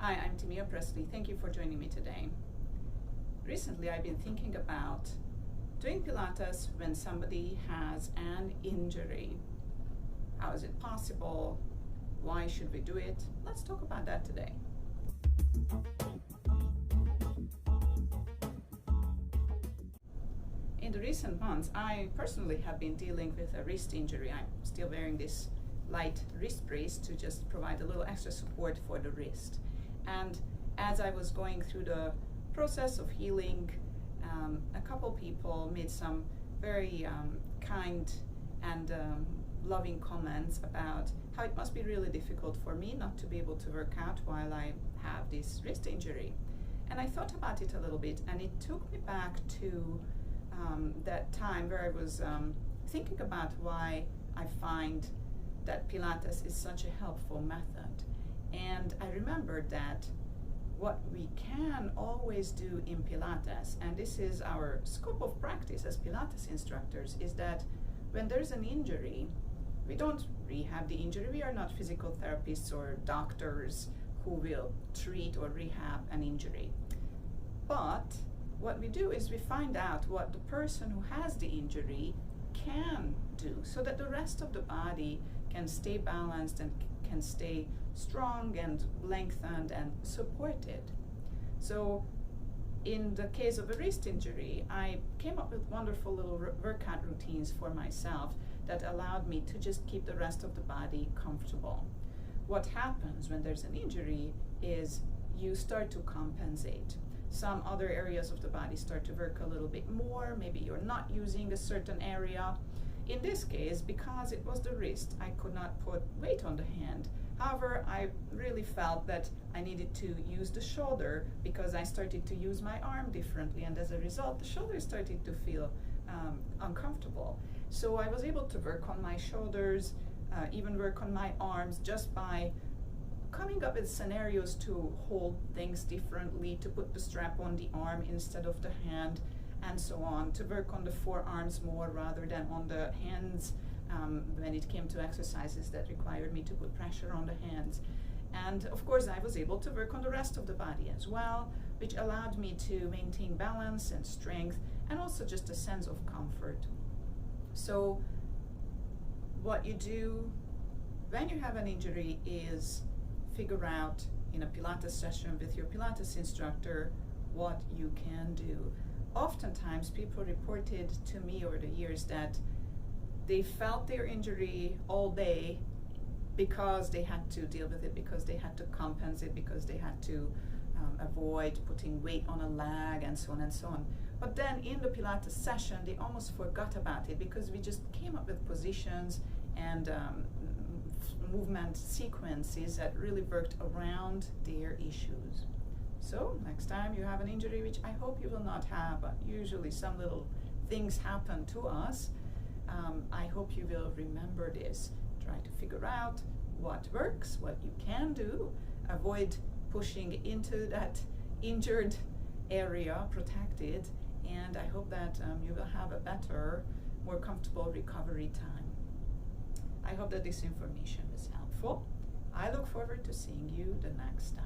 Hi, I'm Timea Presley. Thank you for joining me today. Recently, I've been thinking about doing Pilates when somebody has an injury. How is it possible? Why should we do it? Let's talk about that today. In the recent months, I personally have been dealing with a wrist injury. I'm still wearing this light wrist brace to just provide a little extra support for the wrist. And as I was going through the process of healing, a couple people made some very kind and loving comments about how it must be really difficult for me not to be able to work out while I have this wrist injury. And I thought about it a little bit, and it took me back to that time where I was thinking about why I find that Pilates is such a helpful method. And I remembered that what we can always do in Pilates, and this is our scope of practice as Pilates instructors, is that when there's an injury, we don't rehab the injury. We are not physical therapists or doctors who will treat or rehab an injury. But what we do is we find out what the person who has the injury can do so that the rest of the body can stay balanced and can stay strong and lengthened and supported. So in the case of a wrist injury, I came up with wonderful little workout routines for myself that allowed me to just keep the rest of the body comfortable. What happens when there's an injury is you start to compensate. Some other areas of the body start to work a little bit more. Maybe you're not using a certain area. In this case, because it was the wrist, I could not put weight on the hand. However, I really felt that I needed to use the shoulder because I started to use my arm differently, and as a result, the shoulder started to feel uncomfortable. So I was able to work on my shoulders, even work on my arms just by coming up with scenarios to hold things differently, to put the strap on the arm instead of the hand, and so on, to work on the forearms more rather than on the hands when it came to exercises that required me to put pressure on the hands. And of course, I was able to work on the rest of the body as well, which allowed me to maintain balance and strength and also just a sense of comfort. So what you do when you have an injury is figure out in a Pilates session with your Pilates instructor what you can do. Oftentimes people reported to me over the years that they felt their injury all day because they had to deal with it, because they had to compensate, because they had to avoid putting weight on a leg and so on and so on. But then in the Pilates session, they almost forgot about it because we just came up with positions and movement sequences that really worked around their issues. So next time you have an injury, which I hope you will not have, but usually some little things happen to us, I hope you will remember this. Try to figure out what works, what you can do, avoid pushing into that injured area, protect it, and I hope that you will have a better, more comfortable recovery time. I hope that this information is helpful. I look forward to seeing you the next time.